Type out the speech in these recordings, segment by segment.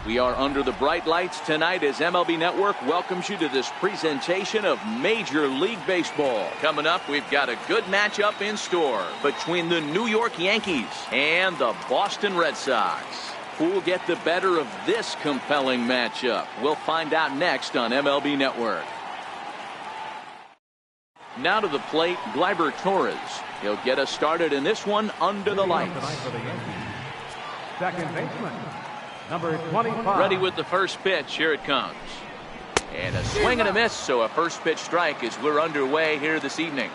We are under the bright lights tonight as MLB Network welcomes you to this presentation of Major League Baseball. Coming up, we've got a good matchup in store between the New York Yankees and the Boston Red Sox. Who will get the better of this compelling matchup? We'll find out next on MLB Network. Now to the plate, Gleyber Torres. He'll get us started in this one under the lights. Second baseman, number 25. Ready with the first pitch. Here it comes. And a swing and a miss, so a first pitch strike as we're underway here this evening.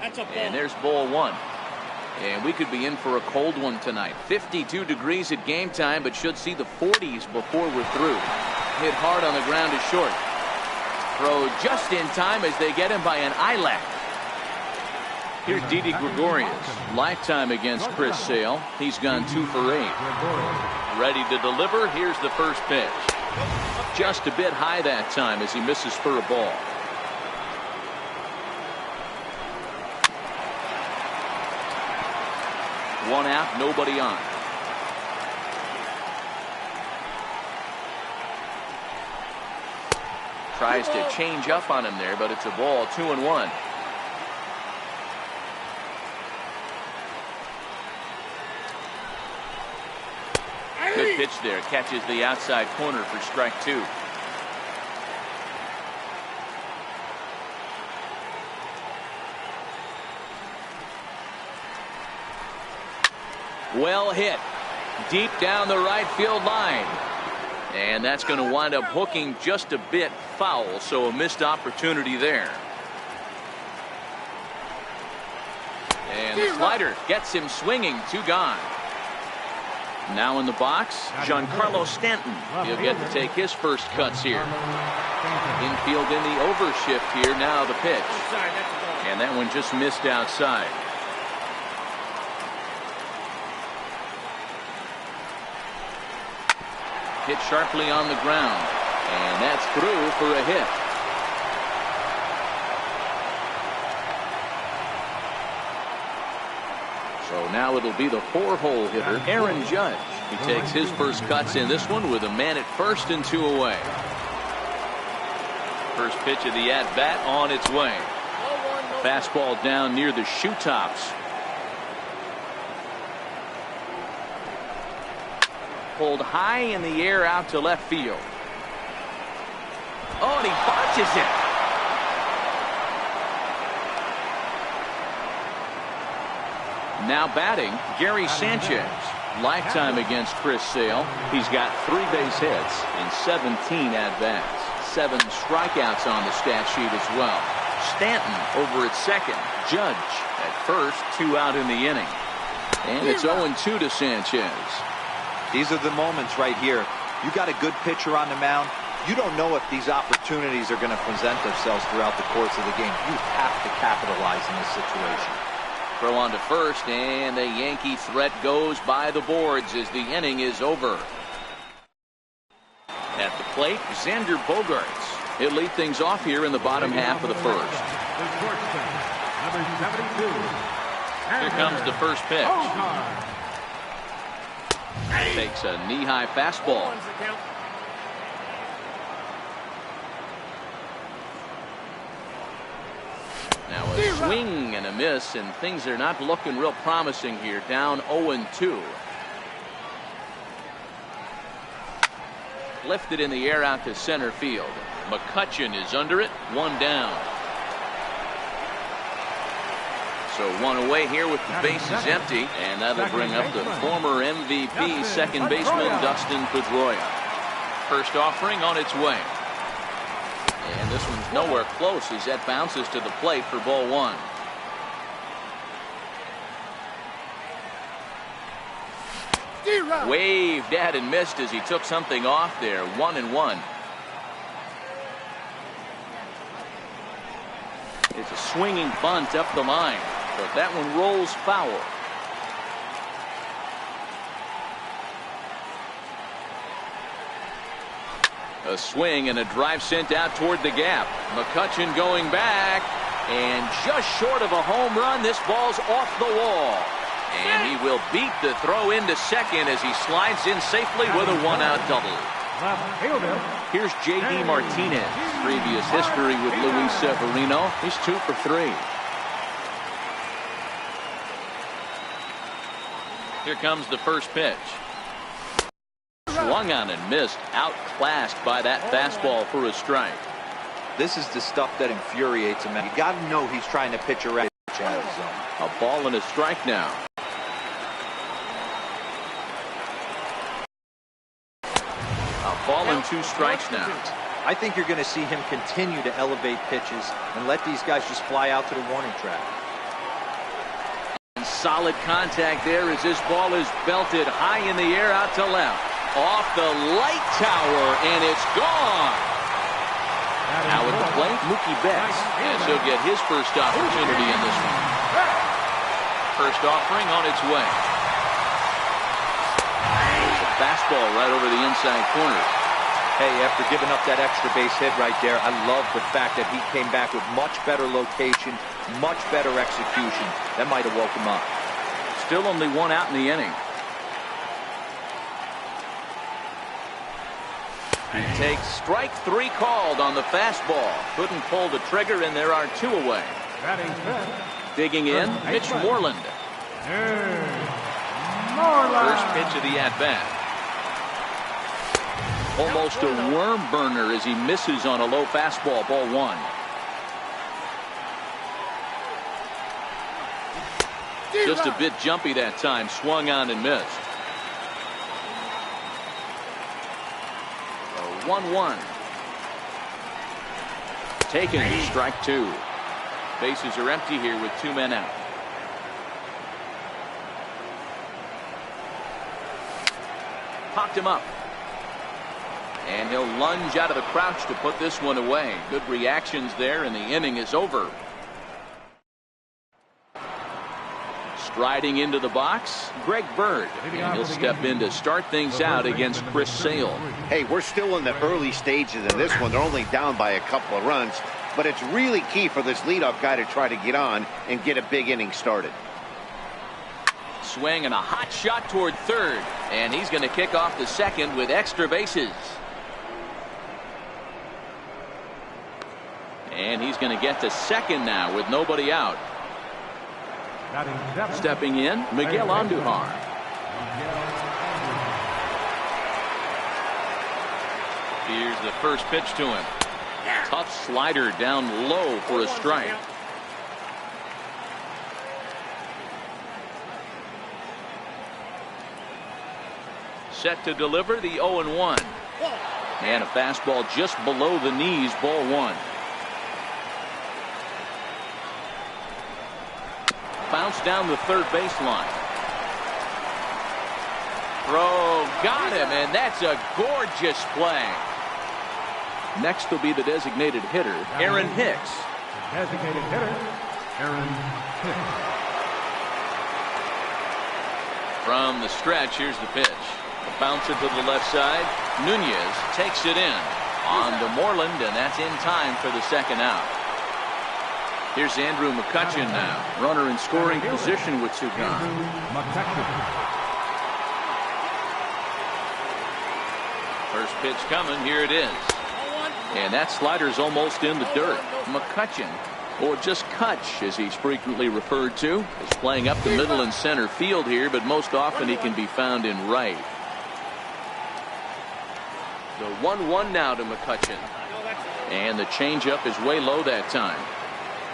And there's ball one. And we could be in for a cold one tonight. 52 degrees at game time, but should see the 40s before we're through. Hit hard on the ground is short. Throw just in time as they get him by an eyelash. Here's Didi Gregorius. Lifetime against Chris Sale. He's gone 2 for 8. Ready to deliver. Here's the first pitch. Just a bit high that time as he misses for a ball. One out, nobody on. Tries to change up on him there, but it's a ball, 2-1. Good pitch there. Catches the outside corner for strike 2. Well hit. Deep down the right field line. And that's going to wind up hooking just a bit foul, so a missed opportunity there. And the slider gets him swinging. 2 gone. Now in the box, Giancarlo Stanton. He'll get to take his first cuts here. Infield in the overshift here. Now the pitch. And that one just missed outside. Hit sharply on the ground. And that's through for a hit. So now it'll be the 4-hole hitter, Aaron Judge. He takes his first cuts in this one with a man at first and 2 away. First pitch of the at-bat on its way. Fastball down near the shoe tops. Pulled high in the air out to left field. Oh, and he botches it. Now batting, Gary Sanchez. Lifetime against Chris Sale. He's got 3 base hits in 17 at-bats. 7 strikeouts on the stat sheet as well. Stanton over at second. Judge at first. 2 out in the inning. And it's 0-2 to Sanchez. These are the moments right here. You got a good pitcher on the mound. You don't know if these opportunities are going to present themselves throughout the course of the game. You have to capitalize in this situation. Throw on to first, and the Yankee threat goes by the boards as the inning is over. At the plate, Xander Bogaerts. He'll lead things off here in the bottom half of the first. Here comes the first pitch. Takes a knee-high fastball. Now a swing and a miss, and things are not looking real promising here. Down 0-2. Lifted in the air out to center field. McCutchen is under it. 1 down. So 1 away here with the bases empty, and that'll bring up the former MVP second baseman Dustin Pedroia. First offering on its way. And this one's nowhere close as that bounces to the plate for ball 1. Waved at and missed as he took something off there. 1-1. It's a swinging bunt up the line, but that one rolls foul. A swing and a drive sent out toward the gap. McCutchen going back, and just short of a home run. This ball's off the wall. And he will beat the throw into second as he slides in safely with a one-out double. Here's J.D. Martinez. Previous history with Luis Severino. He's 2 for 3. Here comes the first pitch. Swung on and missed. Outclassed by that fastball for a strike. This is the stuff that infuriates him. You got to know he's trying to pitch around out of the zone. A ball and a strike now. A ball and 2 strikes now. I think you're going to see him continue to elevate pitches and let these guys just fly out to the warning track. And solid contact there as this ball is belted high in the air out to left. Off the light tower, and it's gone. Now at the plate, Mookie Betts, and he'll get his first opportunity in this one. First offering on its way. There's a fastball right over the inside corner. Hey, after giving up that extra base hit right there, I love the fact that he came back with much better location, much better execution. That might have woke him up. Still only 1 out in the inning. He takes strike 3 called on the fastball. Couldn't pull the trigger, and there are 2 away. Digging in, Mitch Moreland. First pitch of the at-bat. Almost a worm burner as he misses on a low fastball, ball 1. Just a bit jumpy that time, swung on and missed. 1-1. Taken, strike 2. Bases are empty here with 2 men out. Popped him up. And he'll lunge out of the crouch to put this one away. Good reactions there, and the inning is over. Striding into the box, Greg Bird. And he'll step in to start things out against Chris Sale. Hey, we're still in the early stages of this one. They're only down by a couple of runs, but it's really key for this leadoff guy to try to get on and get a big inning started. Swing and a hot shot toward third, and he's going to kick off the second with extra bases. And he's going to get to second now with nobody out. Stepping in, Miguel Andujar. Here's the first pitch to him. Tough slider down low for a strike. Set to deliver the 0-1. And a fastball just below the knees, ball 1. Bounce down the third baseline. Throw, got him, and that's a gorgeous play. Next will be the designated hitter, Aaron Hicks. Designated hitter, Aaron Hicks. From the stretch, here's the pitch. A bouncer to the left side. Nunez takes it in. On to Moreland, and that's in time for the second out. Here's Andrew McCutchen now. Runner in scoring position with 2 gone. First pitch coming. Here it is. And that slider's almost in the dirt. McCutchen, or just Kutch as he's frequently referred to, is playing up the middle and center field here, but most often he can be found in right. The 1-1 now to McCutchen. And the changeup is way low that time.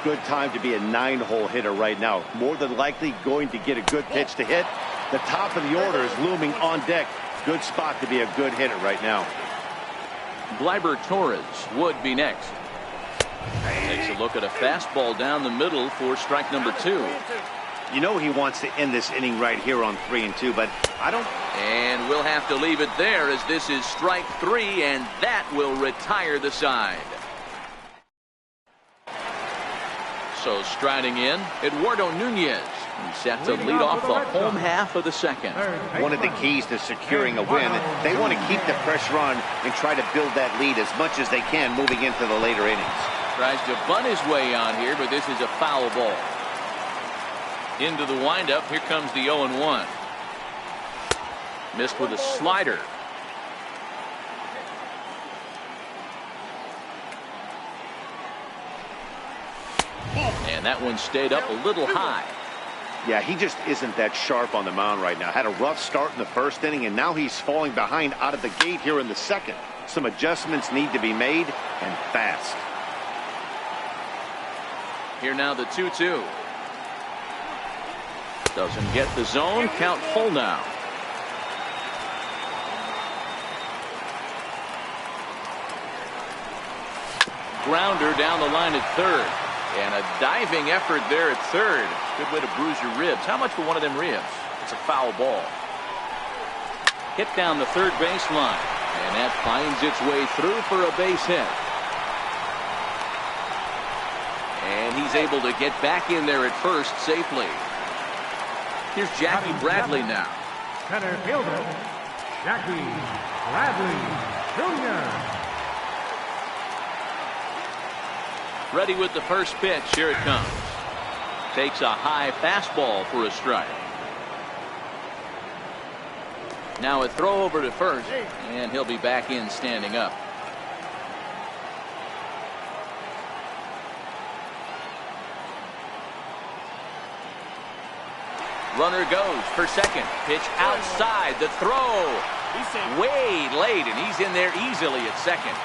Good time to be a 9-hole hitter right now. More than likely going to get a good pitch to hit. The top of the order is looming on deck. Good spot to be a good hitter right now. Gleyber Torres would be next. Takes a look at a fastball down the middle for strike number 2. You know he wants to end this inning right here on 3-2, but I don't. And we'll have to leave it there as this is strike 3, and that will retire the side. So striding in, Eduardo Nunez. He's set to lead off the home half of the second. One of the keys to securing a win, they want to keep the pressure on and try to build that lead as much as they can moving into the later innings. Tries to bunt his way on here, but this is a foul ball. Into the windup. Here comes the 0-1. Missed with a slider. And that one stayed up a little high. Yeah, he just isn't that sharp on the mound right now. Had a rough start in the first inning, and now he's falling behind out of the gate here in the second. Some adjustments need to be made, and fast. Here now the 2-2. Doesn't get the zone. Count full now. Grounder down the line at third. And a diving effort there at third. Good way to bruise your ribs. How much for one of them ribs? It's a foul ball. Hit down the third baseline. And that finds its way through for a base hit. And he's able to get back in there at first safely. Here's Jackie Bradley now. Center fielder, Jackie Bradley Jr. Ready with the first pitch. Here it comes. Takes a high fastball for a strike. Now a throw over to first, and he'll be back in standing up. Runner goes for second. Pitch outside. The throw way late, and he's in there easily at second.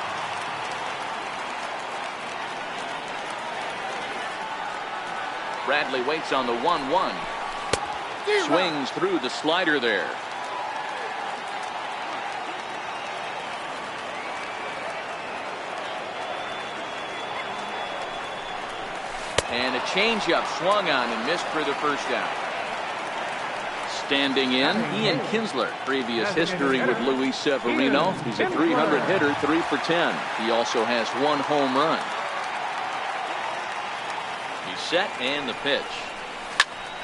Bradley waits on the 1-1. Swings through the slider there. And a changeup swung on and missed for the first out. Standing in, Ian Kinsler. Previous history with Luis Severino. He's a 300 hitter, 3 for 10. He also has 1 home run. He's set, and the pitch.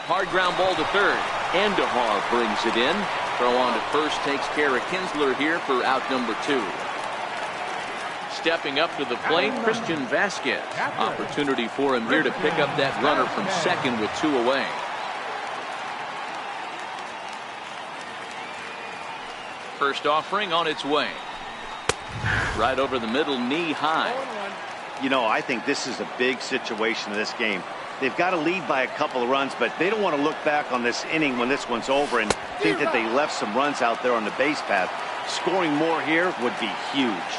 Hard ground ball to third. Andujar brings it in. Throw on to first takes care of Kinsler here for out number 2. Stepping up to the plate, Christian Vasquez. Opportunity for him here to pick up that runner from second with 2 away. First offering on its way. Right over the middle, knee high. You know, I think this is a big situation in this game. They've got to lead by a couple of runs, but they don't want to look back on this inning when this one's over and think that they left some runs out there on the base path. Scoring more here would be huge.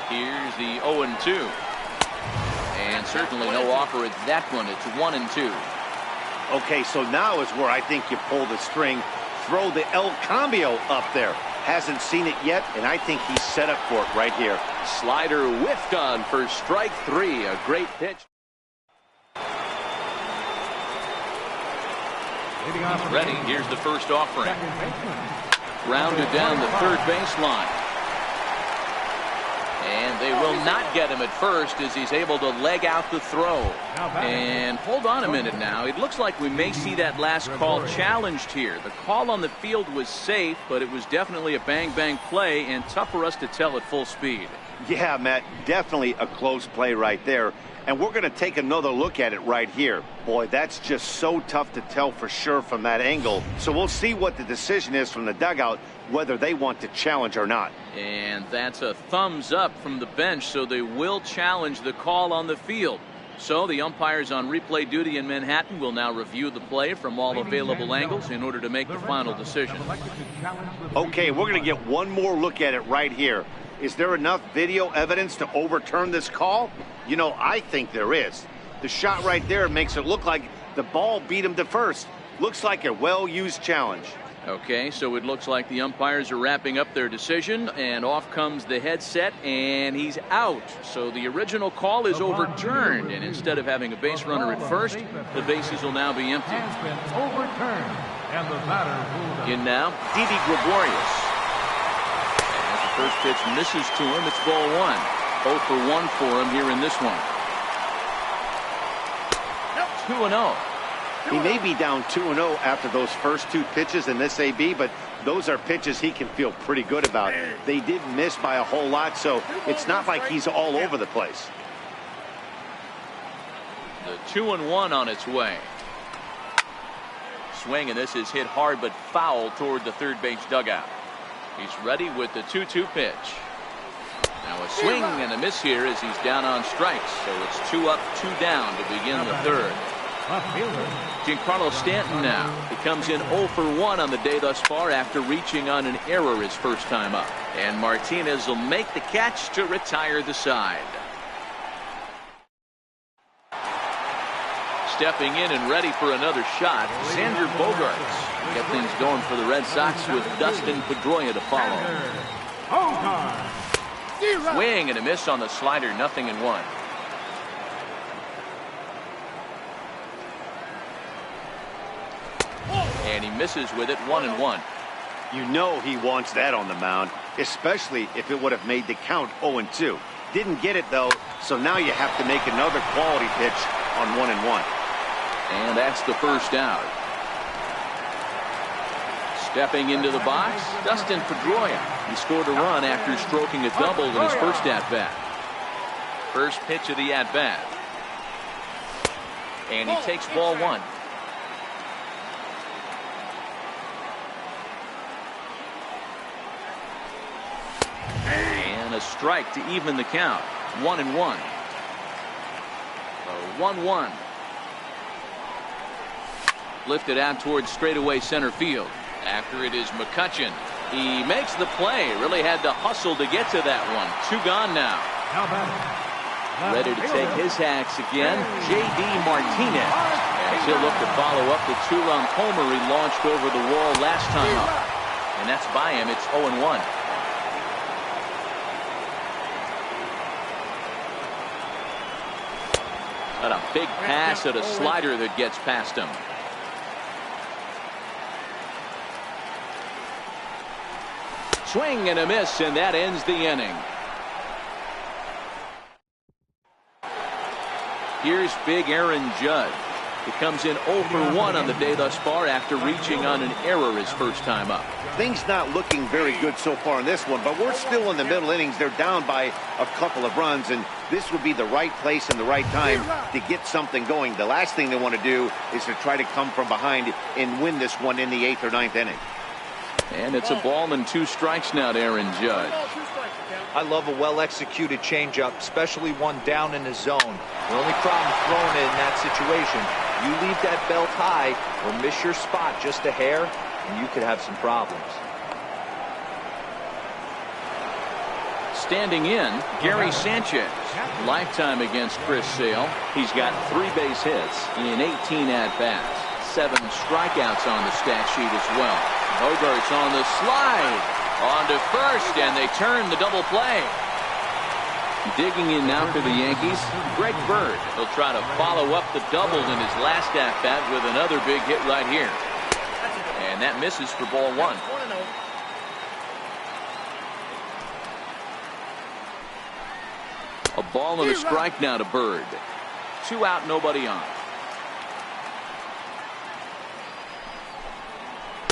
Here's the 0-2. And certainly no offer at that one. It's 1-2. Okay, so now is where I think you pull the string. Throw the El Cambio up there. Hasn't seen it yet, and I think he's set up for it right here. Slider whiffed on for strike 3. A great pitch. He's ready. Here's the first offering. Grounded down the third baseline. And they will not get him at first as he's able to leg out the throw. And hold on a minute now. It looks like we may see that last call challenged here. The call on the field was safe, but it was definitely a bang-bang play and tough for us to tell at full speed. Yeah, Matt, definitely a close play right there. And we're going to take another look at it right here. Boy, that's just so tough to tell for sure from that angle. So we'll see what the decision is from the dugout, whether they want to challenge or not. And that's a thumbs up from the bench, so they will challenge the call on the field. So the umpires on replay duty in Manhattan will now review the play from all available angles in order to make the final decision. Okay, we're going to get one more look at it right here. Is there enough video evidence to overturn this call? You know, I think there is. The shot right there makes it look like the ball beat him to first. Looks like a well-used challenge. Okay, so it looks like the umpires are wrapping up their decision, and off comes the headset, and he's out. So the original call is overturned, and instead of having a base runner at first, the bases will now be empty. Overturned, and the batter in now, Didi Gregorius. As the first pitch misses to him, it's ball 1. 0 for 1 for him here in this one. 2-0. He may be down 2-0 after those first 2 pitches in this AB, but those are pitches he can feel pretty good about. They did miss by a whole lot, so it's not like he's all over the place. The 2-1 on its way. Swing, and this is hit hard but foul toward the third base dugout. He's ready with the 2-2 pitch. Now a swing and a miss here as he's down on strikes. So it's 2 up, 2 down to begin the third. Giancarlo Stanton now. He comes in 0 for 1 on the day thus far after reaching on an error his first time up. And Martinez will make the catch to retire the side. Stepping in and ready for another shot, Xander Bogaerts. Get things going for the Red Sox with Dustin Pedroia to follow. Swing and a miss on the slider, 0-1. And he misses with it, 1-1. You know he wants that on the mound, especially if it would have made the count 0-2. Didn't get it though, so now you have to make another quality pitch on 1-1. And that's the first out. Stepping into the box, Dustin Pedroia. He scored a run after stroking a double in his first at-bat. First pitch of the at-bat. And he takes ball 1. And a strike to even the count. 1-1. 1-1. Lifted out towards straightaway center field. After it is McCutchen. He makes the play. Really had to hustle to get to that one. 2 gone now. Ready to take his hacks again, J.D. Martinez. As he'll look to follow up the 2-run homer he launched over the wall last time up. And that's by him. It's 0-1. But a big pass at a slider that gets past him. Swing and a miss, and that ends the inning. Here's big Aaron Judge. He comes in 0 for 1 on the day thus far after reaching on an error his first time up. Things not looking very good so far in this one, but we're still in the middle innings. They're down by a couple of runs, and this would be the right place and the right time to get something going. The last thing they want to do is to try to come from behind and win this one in the 8th or 9th inning. And it's a ball and 2 strikes now to Aaron Judge. I love a well-executed changeup, especially one down in the zone. The only problem throwing it in that situation, you leave that belt high or miss your spot just a hair, and you could have some problems. Standing in, Gary Sanchez. Lifetime against Chris Sale. He's got 3 base hits in 18 at-bats. 7 strikeouts on the stat sheet as well. Bogaerts on the slide. On to first, and they turn the double play. Digging in now for the Yankees, Greg Bird. He'll try to follow up the double in his last at-bat with another big hit right here. And that misses for ball 1. A ball and a strike now to Bird. 2 out, nobody on.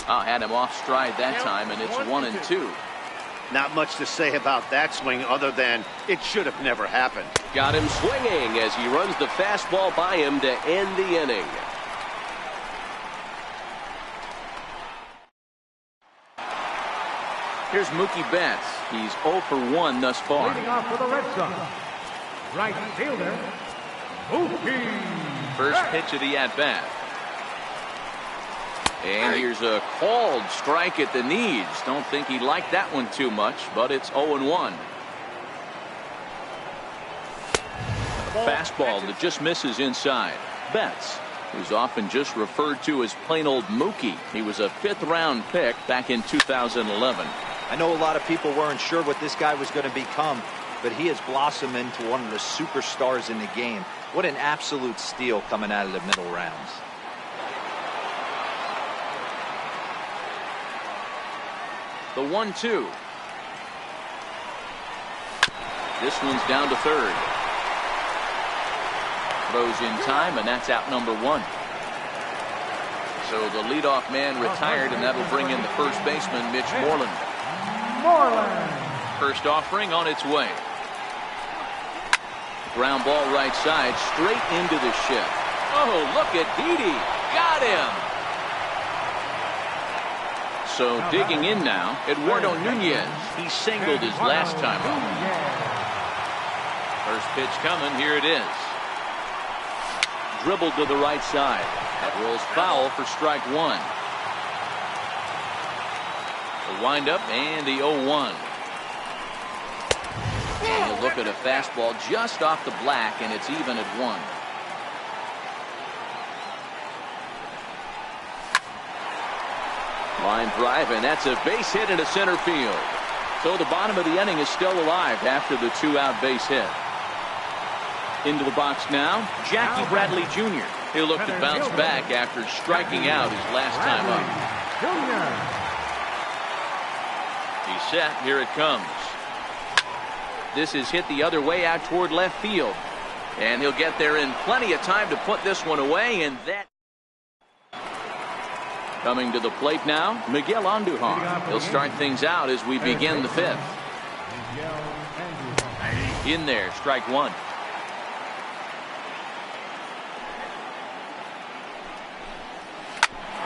Had him off stride that time, and it's 1-2. Not much to say about that swing other than it should have never happened. Got him swinging as he runs the fastball by him to end the inning. Here's Mookie Betts. He's 0 for 1 thus far. Leading off for the Red Sox, right fielder, Mookie. First pitch of the at-bat. And here's a called strike at the knees. Don't think he liked that one too much, but it's 0-1. Fastball that just misses inside. Betts, who's often just referred to as plain old Mookie. He was a 5th-round pick back in 2011. I know a lot of people weren't sure what this guy was going to become, but he has blossomed into one of the superstars in the game. What an absolute steal coming out of the middle rounds. The 1-2. This one's down to third. Throws in time, and that's out number 1. So the leadoff man retired, and that'll bring in the first baseman, Mitch Moreland. First offering on its way. Ground ball right side, straight into the shift. Oh, look at Didi. Got him. So digging in now, Eduardo Nunez. He singled his last time up. First pitch coming. Here it is. Dribbled to the right side. That rolls foul for strike one. The windup and the 0-1. And you look at a fastball just off the black, and it's even at 1. Line drive, and that's a base hit into center field. So the bottom of the inning is still alive after the 2-out base hit. Into the box now, Jackie Bradley Jr. He'll look to bounce back after striking out his last time up. He's set. Here it comes. This is hit the other way out toward left field. And he'll get there in plenty of time to put this one away, and that. Coming to the plate now, Miguel Andujar. He'll start things out as we begin the 5th. In there, strike one.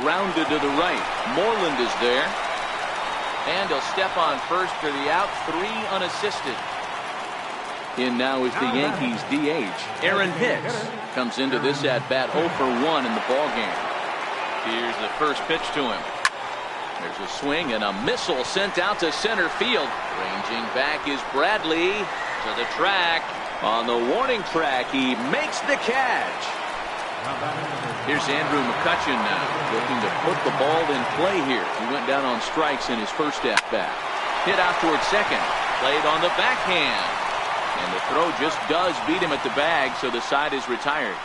Grounded to the right. Moreland is there. And he'll step on first for the out. 3 unassisted. In now is the Yankees DH. Aaron Hicks comes into this at bat 0 for 1 in the ballgame. Here's the first pitch to him. There's a swing and a missile sent out to center field. Ranging back is Bradley to the track. On the warning track, he makes the catch. Here's Andrew McCutchen now, looking to put the ball in play here. He went down on strikes in his first at bat. Hit out towards second. Played on the backhand. And the throw just does beat him at the bag, so the side is retired.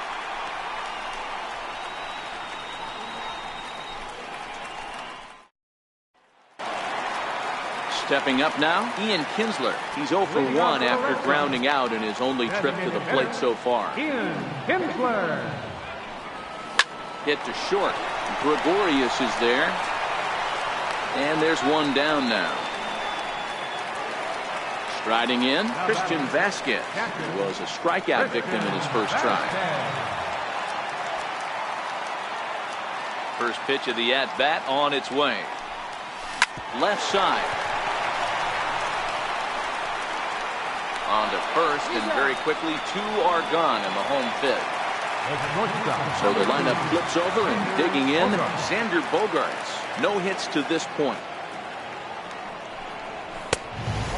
Stepping up now, Ian Kinsler. He's 0 for 1 after grounding out in his only trip to the plate so far. Ian Kinsler. Hit to short. Gregorius is there. And there's one down now. Striding in, Christian Vasquez, who was a strikeout victim in his first try. First pitch of the at-bat on its way. Left side. On to first, and very quickly 2 are gone in the home 5th. So the lineup flips over, and digging in, Xander Bogaerts. No hits to this point.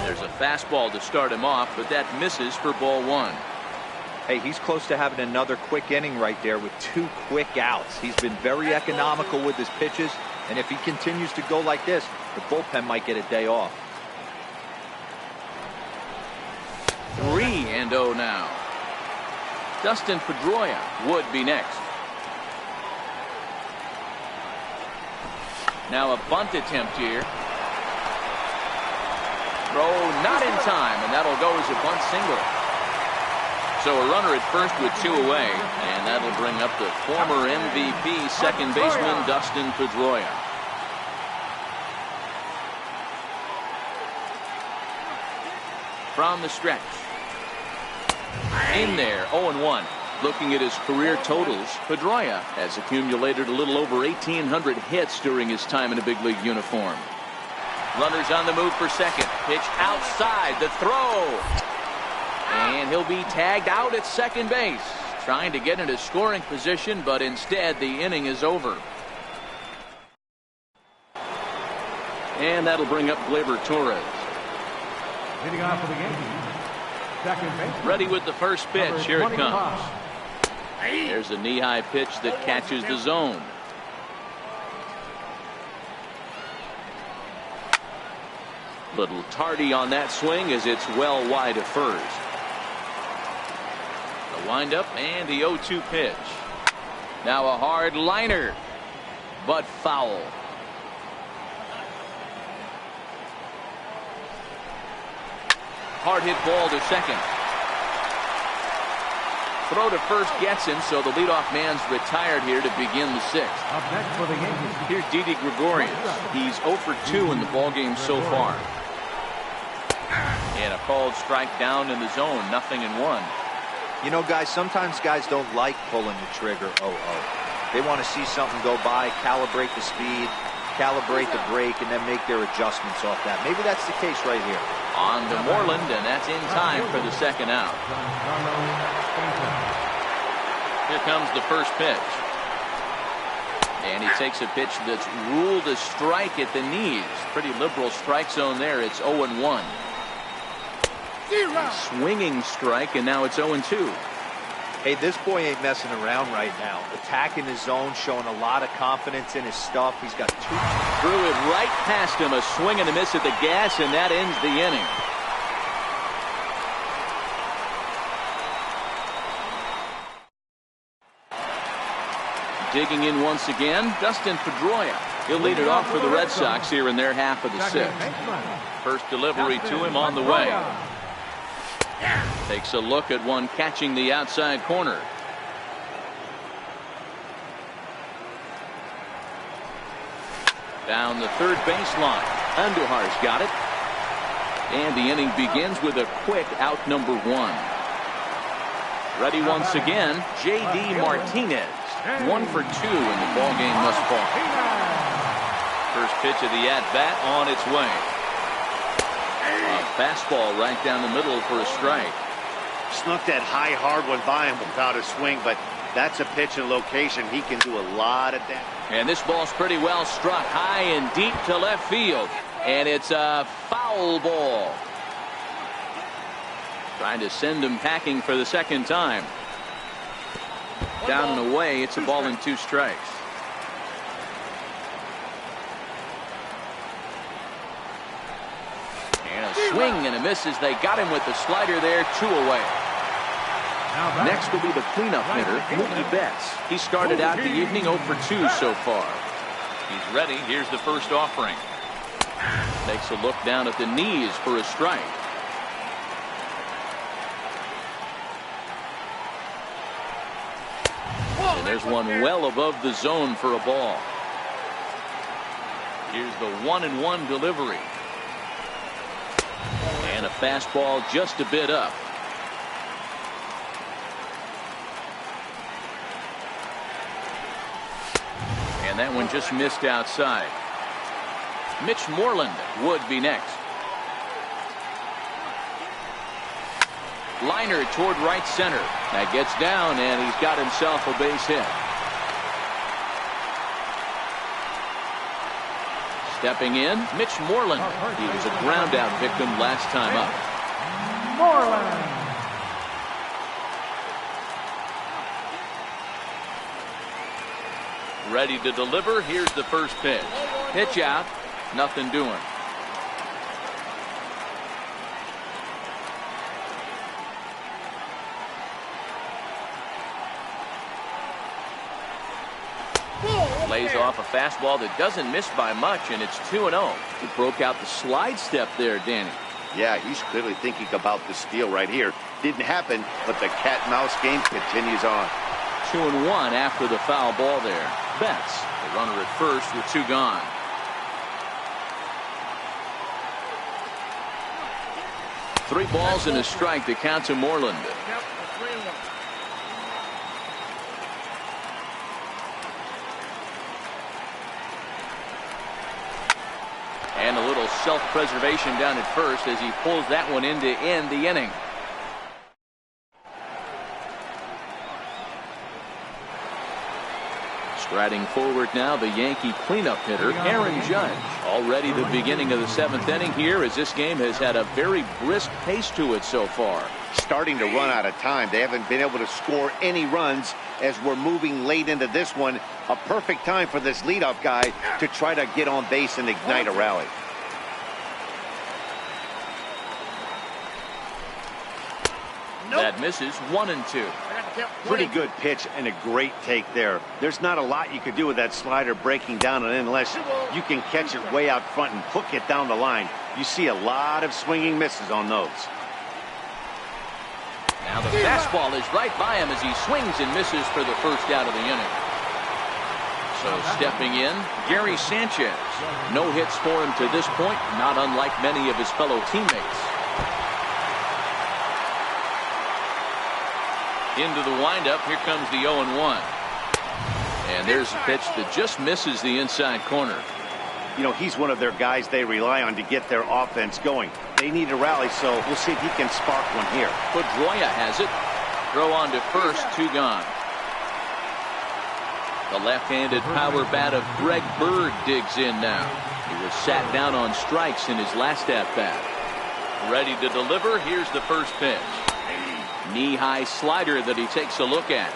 There's a fastball to start him off, but that misses for ball 1. Hey, he's close to having another quick inning right there with 2 quick outs. He's been very economical with his pitches, and if he continues to go like this, the bullpen might get a day off. 3-0 now. Dustin Pedroia would be next. Now a bunt attempt here. Throw not in time, and that'll go as a bunt single. So a runner at first with 2 away, and that'll bring up the former MVP second baseman Dustin Pedroia. From the stretch. In there, 0-1. Looking at his career totals, Pedroia has accumulated a little over 1,800 hits during his time in a big league uniform. Runners on the move for second. Pitch outside, the throw. And he'll be tagged out at second base. Trying to get into scoring position, but instead the inning is over. And that'll bring up Gleyber Torres. Leading off for the Yankees. Second base. Ready with the first pitch. Here it comes. There's a knee-high pitch that catches the zone. Little tardy on that swing as it's well wide of first. The windup and the 0-2 pitch. Now a hard liner, but foul. Hard hit ball to second. Throw to first gets him, so the leadoff man's retired here to begin the 6th. Up next for the Yankees. Here's Didi Gregorius. He's 0 for 2 in the ballgame so far. And a called strike down in the zone, 0-1. You know, guys, sometimes guys don't like pulling the trigger 0-0. They want to see something go by, calibrate the speed, calibrate the brake, and then make their adjustments off that. Maybe that's the case right here. On to Moreland, and that's in time for the second out. Here comes the first pitch. And he takes a pitch that's ruled a strike at the knees. Pretty liberal strike zone there. It's 0-1. Swinging strike, and now it's 0-2. Hey, this boy ain't messing around right now. Attacking his zone, showing a lot of confidence in his stuff. He's got two. Threw it right past him, a swing and a miss at the gas, and that ends the inning. Digging in once again, Dustin Pedroia. He'll lead it off for the Red Sox here in their half of the sixth. First delivery to him on the way. Takes a look at one catching the outside corner. Down the third baseline. Andujar's got it. And the inning begins with a quick out number one. Ready once again, J.D. Martinez. 1 for 2 in the ballgame thus far. First pitch of the at-bat on its way. A fastball right down the middle for a strike. Snuck that high hard one by him without a swing, but that's a pitch and location. He can do a lot of damage. And this ball's pretty well struck high and deep to left field. And it's a foul ball. Trying to send him packing for the second time. Down and away, it's a ball and 2 strikes. And a swing and a miss as they got him with the slider there, 2 away. Next will be the cleanup hitter, Mookie Betts. He started out the evening 0 for 2 so far. He's ready. Here's the first offering. Takes a look down at the knees for a strike. And there's one well above the zone for a ball. Here's the 1-1 delivery. And a fastball just a bit up. And that one just missed outside. Mitch Moreland would be next. Liner toward right center. That gets down, and he's got himself a base hit. Stepping in, Mitch Moreland. He was a ground out victim last time up. Moreland. Ready to deliver. Here's the first pitch. Pitch out. Nothing doing. Lays off a fastball that doesn't miss by much, and it's 2-0. He broke out the slide step there, Danny. Yeah, he's clearly thinking about the steal right here. Didn't happen, but the cat-mouse game continues on. 2-1 after the foul ball there. Betts, the runner at first with 2 gone. Three balls and a strike to count to Moreland. And a little self-preservation down at first as he pulls that one in to end the inning. Striding forward now, the Yankee cleanup hitter, Aaron Judge. Already the beginning of the 7th inning here, as this game has had a very brisk pace to it so far. Starting to run out of time. They haven't been able to score any runs as we're moving late into this one. A perfect time for this leadoff guy to try to get on base and ignite a rally. That misses. 1-2. Pretty good pitch and a great take there. There's not a lot you could do with that slider breaking down and in unless you can catch it way out front and hook it down the line. You see a lot of swinging misses on those. Now the fastball is right by him as he swings and misses for the first out of the inning. So stepping in, Gary Sanchez. No hits for him to this point, not unlike many of his fellow teammates. Into the windup. Here comes the 0-1. And there's a pitch that just misses the inside corner. You know, he's one of their guys they rely on to get their offense going. They need a rally, so we'll see if he can spark one here. Pedroia has it. Throw on to first, 2 gone. The left-handed power bat of Greg Bird digs in now. He was sat down on strikes in his last at-bat. Ready to deliver. Here's the first pitch. Knee-high slider that he takes a look at.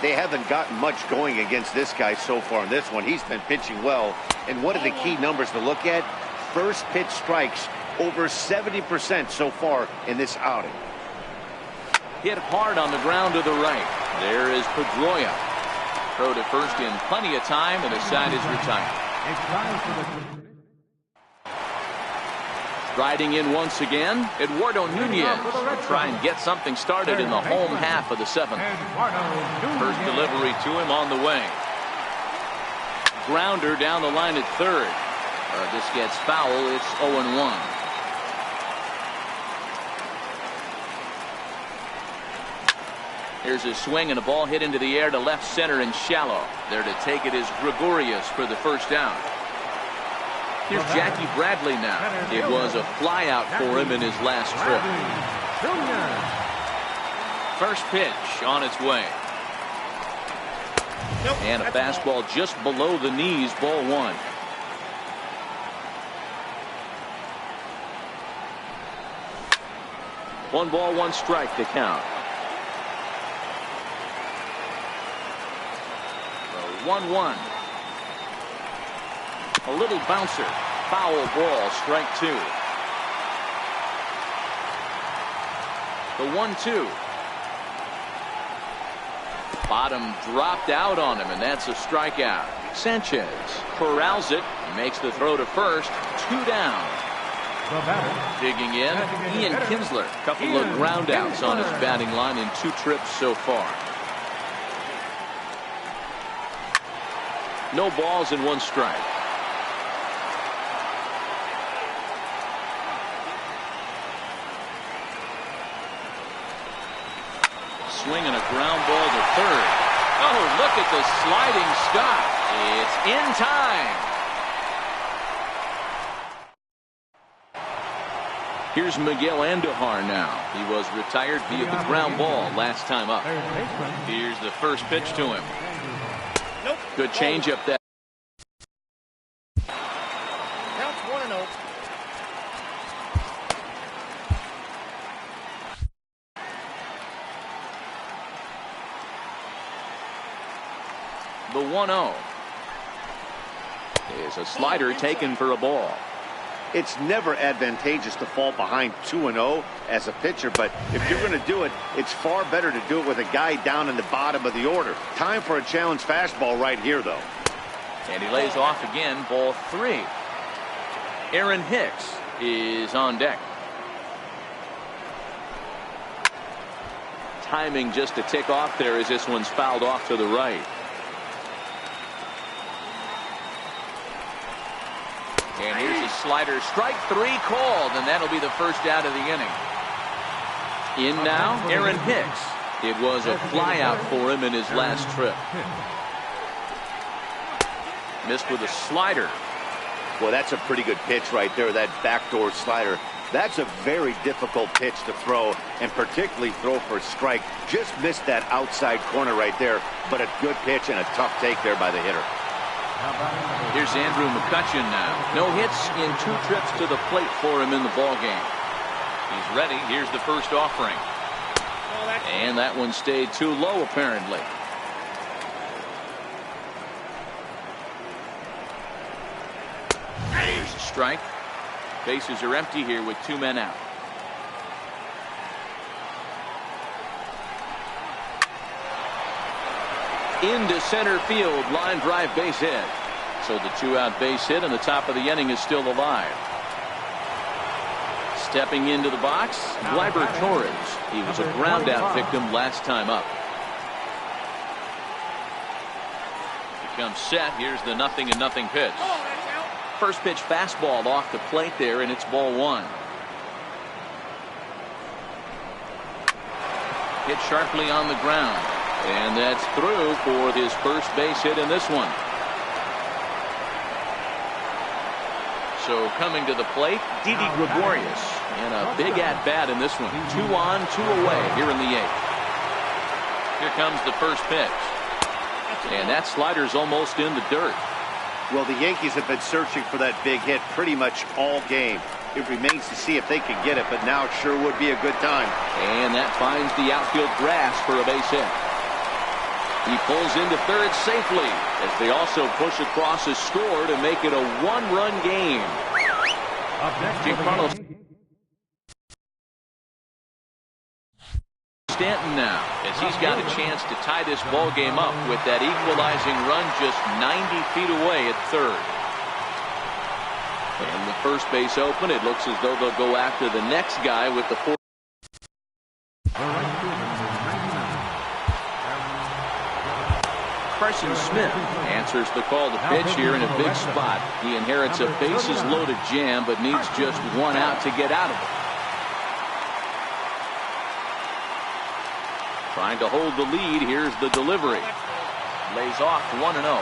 They haven't gotten much going against this guy so far in this one. He's been pitching well. And what are the key numbers to look at? First pitch strikes, over 70% so far in this outing. Hit hard on the ground to the right. There is Pedroia. Throw to first in plenty of time, and the side is retired. Riding in once again, Eduardo Nunez will try and get something started in the home half of the 7th. First delivery to him on the way. Grounder down the line at third. This gets foul. It's 0-1. Here's a swing and a ball hit into the air to left center and shallow. There to take it is Gregorius for the first down. Here's Jackie Bradley now. It was a flyout for him in his last trip. First pitch on its way. And a fastball just below the knees, ball 1. One ball, 1 strike to count. 1-1. A little bouncer. Foul ball, strike 2. The 1-2. Bottom dropped out on him, and that's a strikeout. Sanchez corrals it, makes the throw to first. 2 down. Digging in, Ian Kinsler. Couple of ground outs on his batting line in 2 trips so far. No balls and 1 strike. Swing and a ground ball to third. Oh, look at the sliding stop. It's in time. Here's Miguel Andujar now. He was retired via the ground ball last time up. Here's the first pitch to him. Good changeup that. Counts 1-0. The 1-0 is a slider taken for a ball. It's never advantageous to fall behind 2-0 as a pitcher, but if you're going to do it, it's far better to do it with a guy down in the bottom of the order. Time for a challenge fastball right here, though. And he lays off again, ball 3. Aaron Hicks is on deck. Timing just to tick off there as this one's fouled off to the right. And here's a slider, strike 3 called, and that'll be the first out of the inning. In now, Aaron Hicks. It was a flyout for him in his last trip. Missed with a slider. Well, that's a pretty good pitch right there, that backdoor slider. That's a very difficult pitch to throw, and particularly throw for a strike. Just missed that outside corner right there, but a good pitch and a tough take there by the hitter. Here's Andrew McCutchen now. No hits in 2 trips to the plate for him in the ballgame. He's ready. Here's the first offering. And that one stayed too low, apparently. Here's a strike. Bases are empty here with 2 men out. Into center field, line drive, base hit. So the 2-out base hit, and the top of the inning is still alive. Stepping into the box, Gleyber Torres. He was a ground out victim last time up. Becomes set. Here's the 0-0 pitch. First pitch fastball off the plate there, and it's ball 1. Hit sharply on the ground. And that's through for his first base hit in this one. So coming to the plate, Didi Gregorius. And a big at-bat in this one. 2 on, 2 away here in the 8th. Here comes the first pitch. And that slider's almost in the dirt. Well, the Yankees have been searching for that big hit pretty much all game. It remains to see if they can get it, but now it sure would be a good time. And that finds the outfield grass for a base hit. He pulls into third safely as they also push across a score to make it a 1-run game. Giancarlo Stanton now, as he's got a chance to tie this ball game up with that equalizing run just 90 feet away at third. And the first base open, it looks as though they'll go after the next guy with the 4. Carson Smith answers the call to pitch here in a big spot. He inherits a bases-loaded jam, but needs just 1 out to get out of it. Trying to hold the lead. Here's the delivery. Lays off 1-0.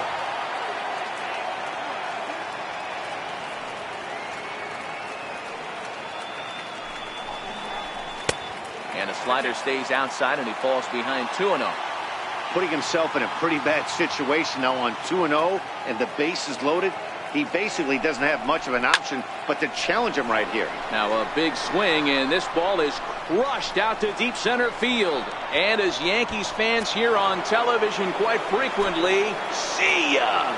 And a slider stays outside, and he falls behind 2-0. Putting himself in a pretty bad situation now on 2-0, and the base is loaded. He basically doesn't have much of an option but to challenge him right here. Now a big swing, and this ball is crushed out to deep center field. And as Yankees fans hear on television quite frequently, see ya!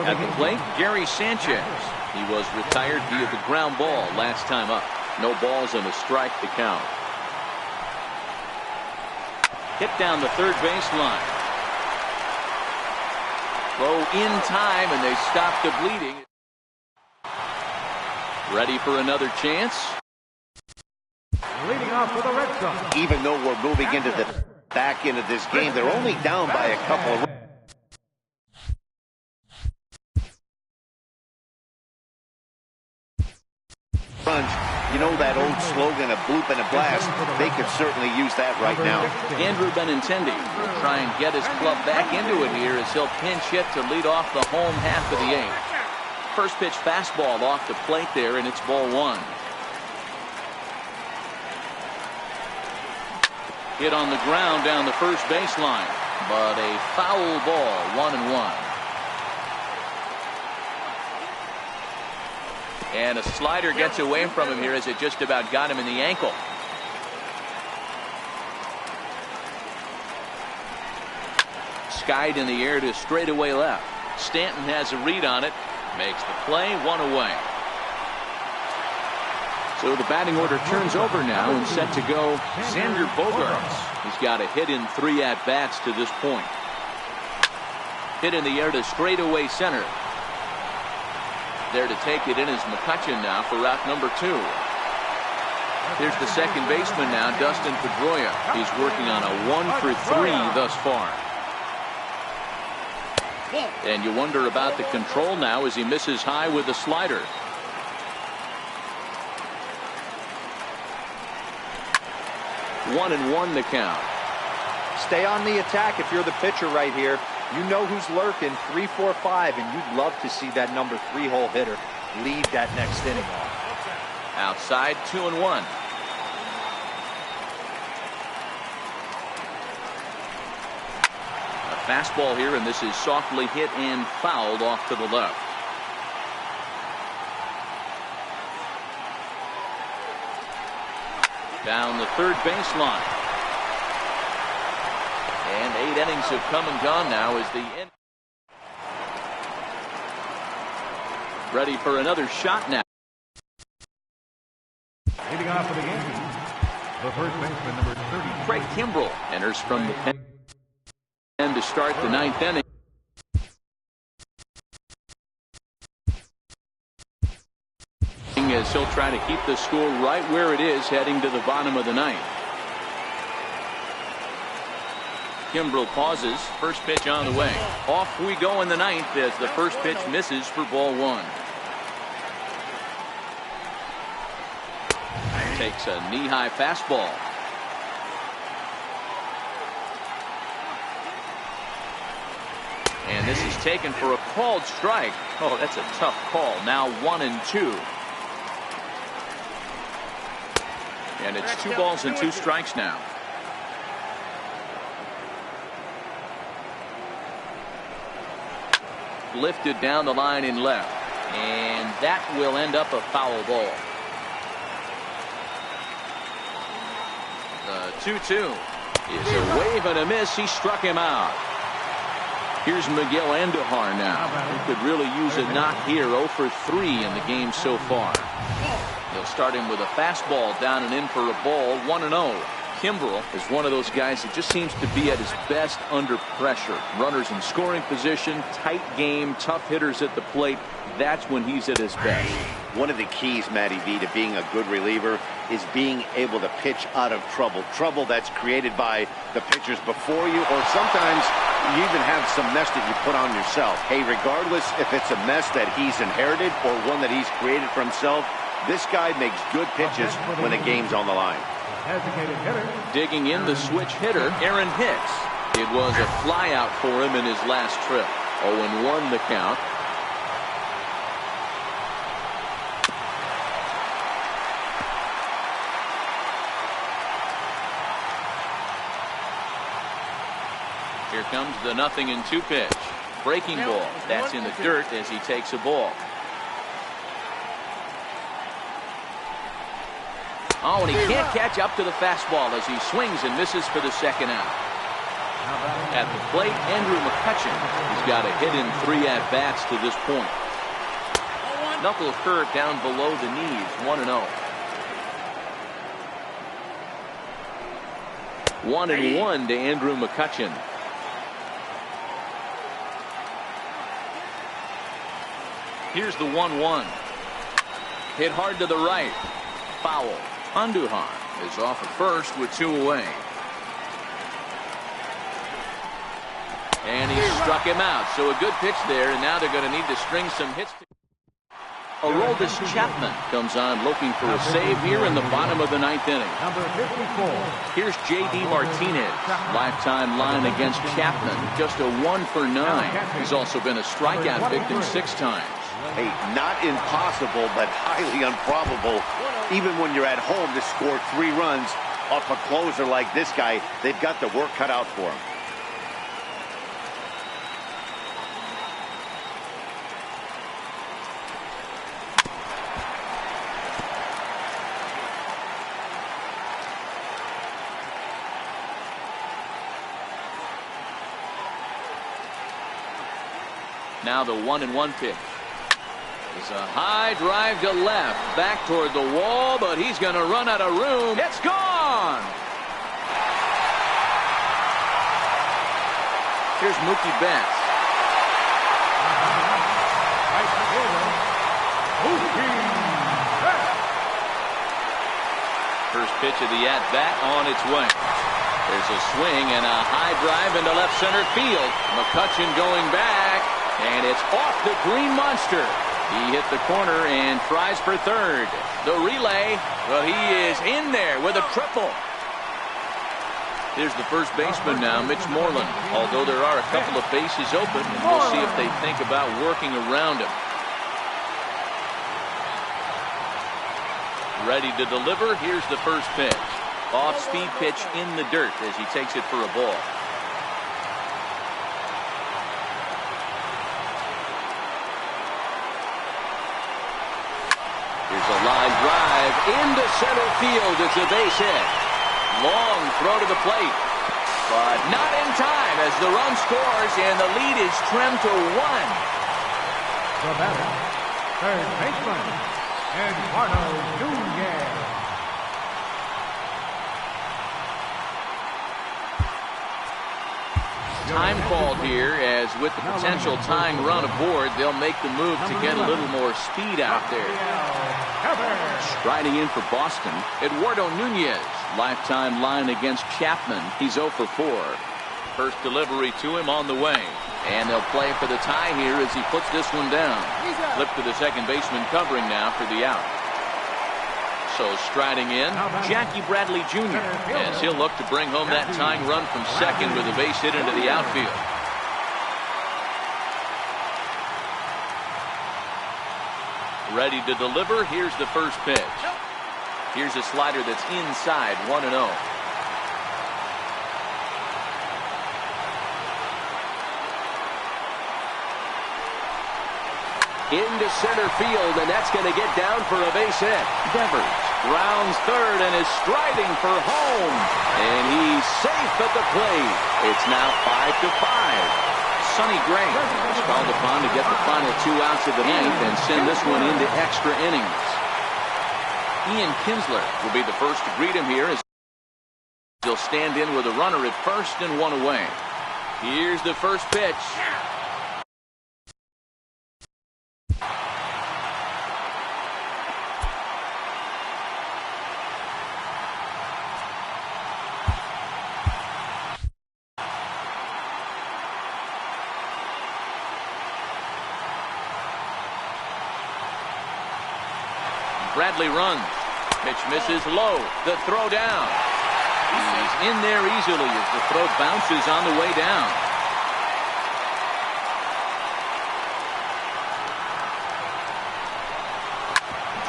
At the plate, Gary Sanchez. He was retired via the ground ball last time up. No balls and a strike to count. Hit down the third baseline. Throw in time, and they stop the bleeding. Ready for another chance. Leading off for the Red Sox. Even though we're moving into the back end of this game, they're only down by a couple of runs. You know that old slogan, a bloop and a blast? They could certainly use that right now. Andrew Benintendi will try and get his club back into it here as he'll pinch hit to lead off the home half of the 8th. First pitch fastball off the plate there, and it's ball 1. Hit on the ground down the first baseline, but a foul ball, 1-1. And a slider gets away from him here as it just about got him in the ankle. Skied in the air to straightaway left. Stanton has a read on it. Makes the play, 1 away. So the batting order turns over now and set to go Xander Bogaerts. He's got a hit in 3 at-bats to this point. Hit in the air to straightaway center. There to take it in is McCutchen now for route number 2. Here's the second baseman now, Dustin Pedroia. He's working on a 1-for-3 thus far. And you wonder about the control now as he misses high with the slider. One and one the count. Stay on the attack if you're the pitcher right here. You know who's lurking, 3, 4, 5, and you'd love to see that number 3-hole hitter lead that next inning off. Outside, 2-1. A fastball here, and this is softly hit and fouled off to the left. Down the third baseline. And 8 innings have come and gone now as the end. Ready for another shot now. Leading off for the Yankees, the first baseman, number 30. Craig Kimbrell enters from the pen to start the 9th inning. As he'll try to keep the score right where it is heading to the bottom of the 9th. Kimbrell pauses. First pitch on the way. Off we go in the 9th as the first pitch misses for ball 1. Takes a knee-high fastball. And this is taken for a called strike. Oh, that's a tough call. Now 1-2. And it's 2 balls and 2 strikes now. Lifted down the line in left. And that will end up a foul ball. The 2-2 is a wave and a miss. He struck him out. Here's Miguel Andujar now. He could really use a knock here. 0 for 3 in the game so far. They'll start him with a fastball down and in for a ball. 1-0. Kimbrel is one of those guys that just seems to be at his best under pressure. Runners in scoring position, tight game, tough hitters at the plate. That's when he's at his best. One of the keys, Matty V, to being a good reliever is being able to pitch out of trouble. Trouble that's created by the pitchers before you, or sometimes you even have some mess that you put on yourself. Hey, regardless if it's a mess that he's inherited or one that he's created for himself, this guy makes good pitches when a game's on the line. Digging in the switch hitter, Aaron Hicks. It was a fly out for him in his last trip. 0-1 the count. Here comes the 0-2 pitch. Breaking ball. That's in the dirt as he takes a ball. Oh, and he can't catch up to the fastball as he swings and misses for the second out. At the plate, Andrew McCutchen. He's got a hit in 3 at-bats to this point. Knuckle curve down below the knees. 1-0. 1-1 to Andrew McCutchen. Here's the 1-1. Hit hard to the right. Foul. Andujar is off at first with 2 away. And he struck him out. So a good pitch there, and now they're going to need to string some hits. Aroldis Chapman comes on looking for a save here in the bottom of the 9th inning. Number 54. Here's J.D. Martinez. Lifetime line against Chapman. Just a 1 for 9. He's also been a strikeout victim 6 times. Hey, not impossible, but highly improbable. Even when you're at home to score 3 runs off a closer like this guy, they've got the work cut out for him. Now the 1-1 pitch. It's a high drive to left, back toward the wall, but he's going to run out of room. It's gone! Here's Mookie Betts. First pitch of the at-bat on its way. There's a swing and a high drive into left center field. McCutchen going back, and it's off the green monster. He hit the corner and tries for third. The relay, well, he is in there with a triple. Here's the first baseman now, Mitch Moreland. Although there are a couple of bases open, and we'll see if they think about working around him. Ready to deliver. Here's the first pitch. Off-speed pitch in the dirt as he takes it for a ball. Here's a line drive into center field. It's a base hit. Long throw to the plate, but not in time as the run scores and the lead is trimmed to 1. The batter, third baseman, Eduardo Nunez. Time called here, as with the potential tying run aboard, they'll make the move to get a little more speed out there. Striding in for Boston, Eduardo Nunez. Lifetime line against Chapman. He's 0 for 4. First delivery to him on the way. And they'll play for the tie here as he puts this one down. Flip to the second baseman covering now for the out. So striding in, Jackie Bradley Jr. as he'll look to bring home that tying run from second with a base hit into the outfield. Ready to deliver. Here's the first pitch. Here's a slider that's inside, 1-0. Into center field, and that's going to get down for a base hit. Devers rounds third and is striding for home. And he's safe at the plate. It's now 5-5. Sonny Gray is called upon to get the final 2 outs of the ninth and send this one into extra innings. Ian Kinsler will be the first to greet him here as he'll stand in with a runner at first and 1 away. Here's the first pitch. Bradley runs. Pitch misses low. The throw down. He's in there easily as the throw bounces on the way down.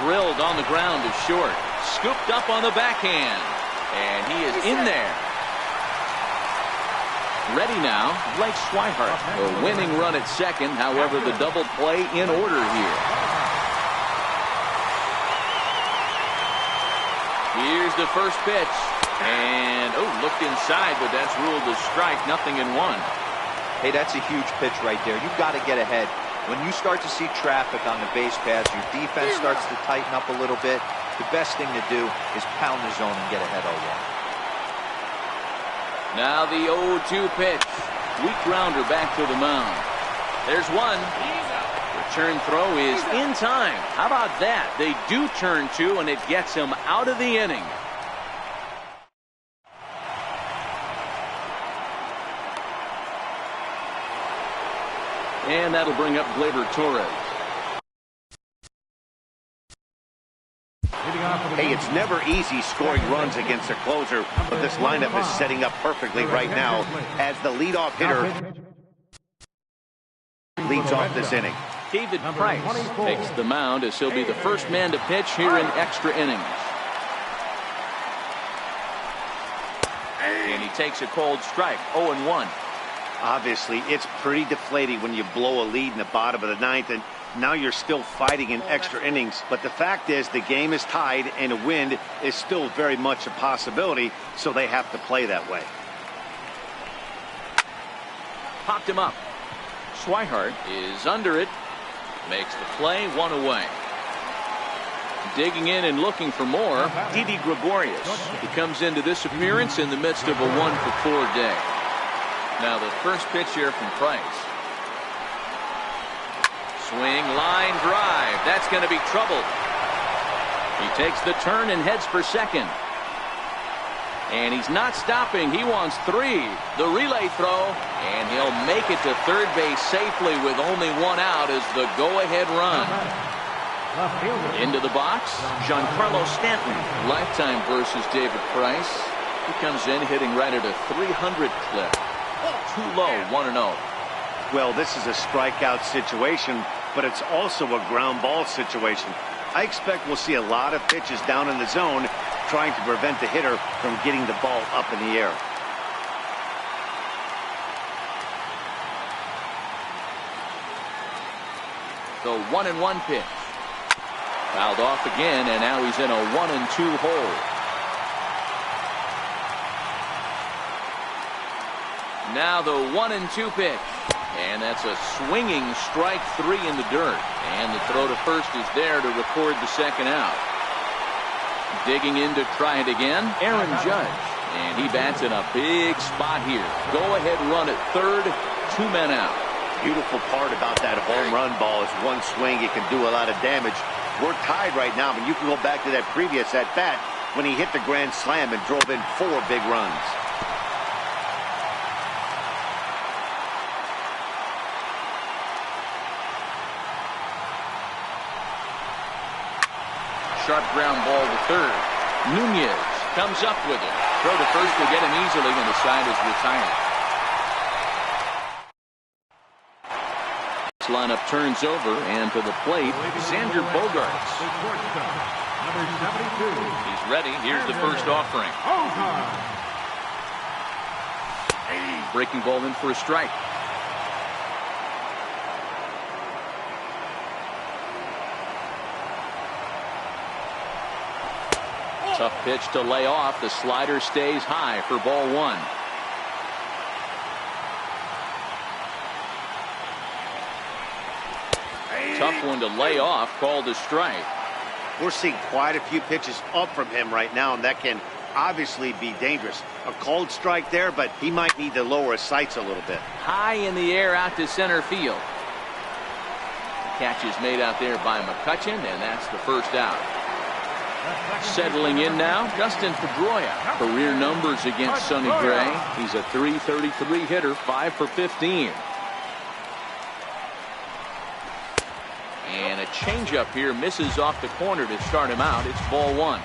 Drilled on the ground to short. Scooped up on the backhand. And he is in there. Ready now, Blake Swihart. A winning run at second. However, the double play in order here. Here's the first pitch. And, looked inside, but that's ruled a strike. 0-1. Hey, that's a huge pitch right there. You've got to get ahead. When you start to see traffic on the base paths, your defense starts to tighten up a little bit. The best thing to do is pound the zone and get ahead 0-1. Now the 0-2 pitch. Weak grounder back to the mound. There's one. Return throw is in time. How about that? They do turn 2, and it gets him out of the inning. And that'll bring up Gleyber Torres. Hey, it's never easy scoring runs against a closer, but this lineup is setting up perfectly right now as the leadoff hitter leads off this inning. David Price takes the mound as he'll be the first man to pitch here in extra innings. And he takes a cold strike, 0-1. Obviously, it's pretty deflating when you blow a lead in the bottom of the ninth, and now you're still fighting in extra innings. But the fact is, the game is tied, and a win is still very much a possibility, so they have to play that way. Popped him up. Swihart is under it. Makes the play, 1 away. Digging in and looking for more, Didi Gregorius. He comes into this appearance in the midst of a 1-for-4 day. Now the first pitch here from Price. Swing, line drive. That's going to be trouble. He takes the turn and heads for second. And he's not stopping. He wants 3. The relay throw, and he'll make it to third base safely with only 1 out as the go-ahead run. Into the box, Giancarlo Stanton. Lifetime versus David Price. He comes in hitting right at a 300 clip. Too low, 1-0. Well, this is a strikeout situation, but it's also a ground ball situation. I expect we'll see a lot of pitches down in the zone trying to prevent the hitter from getting the ball up in the air. The 1-1 pitch. Fouled off again, and now he's in a 1-2 hole. Now the 1-2 pitch. And that's a swinging strike 3 in the dirt. And the throw to first is there to record the second out. Digging in to try it again, Aaron Judge. And he bats in a big spot here. Go ahead run at third, 2 men out. Beautiful part about that home run ball is one swing, it can do a lot of damage. We're tied right now, but you can go back to that previous at bat when he hit the grand slam and drove in 4 big runs. Sharp ground ball to third. Nunez comes up with it. Throw to first will get him easily, and the side is retired. lineup turns over, and to the plate, Xander Bogaerts. Number 72. He's ready. Here's the first offering. Breaking ball in for a strike. Tough pitch to lay off. The slider stays high for ball one. Tough one to lay off, called a strike. We're seeing quite a few pitches up from him right now, and that can obviously be dangerous. A called strike there, but he might need to lower his sights a little bit. High in the air out to center field. The catch is made out there by McCutchen, and that's the first out. Settling in now, Dustin Pedroia. Career numbers against Sonny Gray. He's a .333 hitter, 5 for 15. And a changeup here misses off the corner to start him out. It's ball one.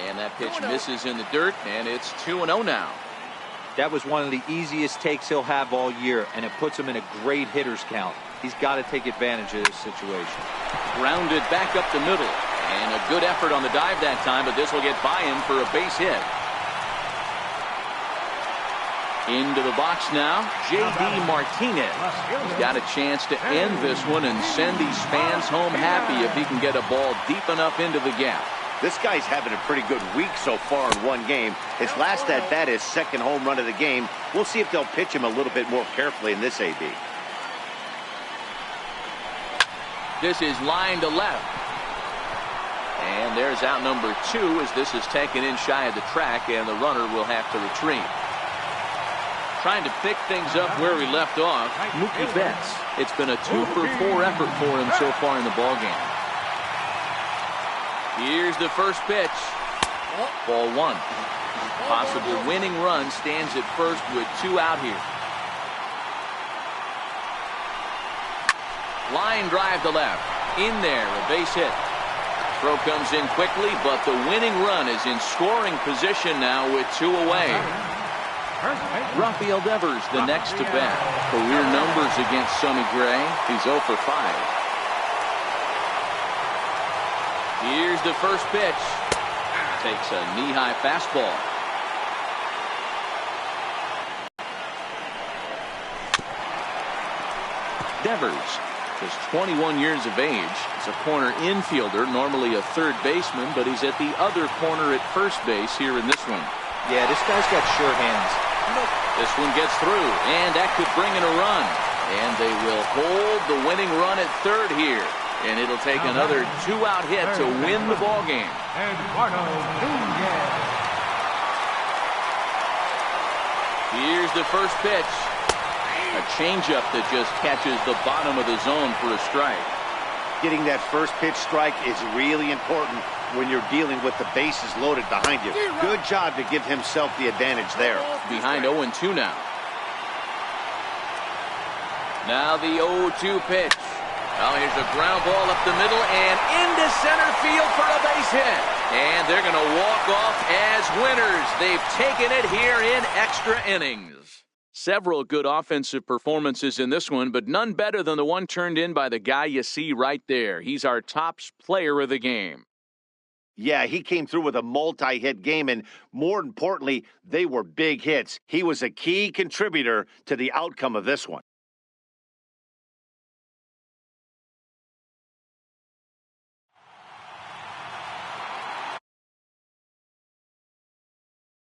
And that pitch misses in the dirt, and it's 2-0 now. That was one of the easiest takes he'll have all year, and it puts him in a great hitter's count. He's got to take advantage of this situation. Grounded back up the middle, and a good effort on the dive that time, but this will get by him for a base hit. Into the box now, J.D. Martinez. He's got a chance to end this one and send these fans home happy if he can get a ball deep enough into the gap. This guy's having a pretty good week so far in one game. His last at bat is second home run of the game. We'll see if they'll pitch him a little bit more carefully in this AB. This is line to left. And there's out number 2 as this is taken in shy of the track, and the runner will have to retreat. Trying to pick things up where he left off, Mookie Betts. It's been a 2 for 4 effort for him so far in the ballgame. Here's the first pitch. Ball one. Possible winning run stands at first with 2 out here. Line drive to left. In there, a base hit. Throw comes in quickly, but the winning run is in scoring position now with 2 away. Rafael Devers, the next to bat. Career numbers against Sonny Gray. He's 0 for 5. Here's the first pitch. Takes a knee-high fastball. Devers is 21 years of age. He's a corner infielder, normally a third baseman, but he's at the other corner at first base here in this one. Yeah, this guy's got sure hands. This one gets through, and that could bring in a run. And they will hold the winning run at third here. And it'll take another 2-out hit to win the ball game. Here's the first pitch. A changeup that just catches the bottom of the zone for a strike. Getting that first pitch strike is really important when you're dealing with the bases loaded behind you. Good job to give himself the advantage there. Behind 0-2 now. Now the 0-2 pitch. Well, here's a ground ball up the middle and into center field for a base hit. And they're going to walk off as winners. They've taken it here in extra innings. Several good offensive performances in this one, but none better than the one turned in by the guy you see right there. He's our top player of the game. Yeah, he came through with a multi-hit game, and more importantly, they were big hits. He was a key contributor to the outcome of this one.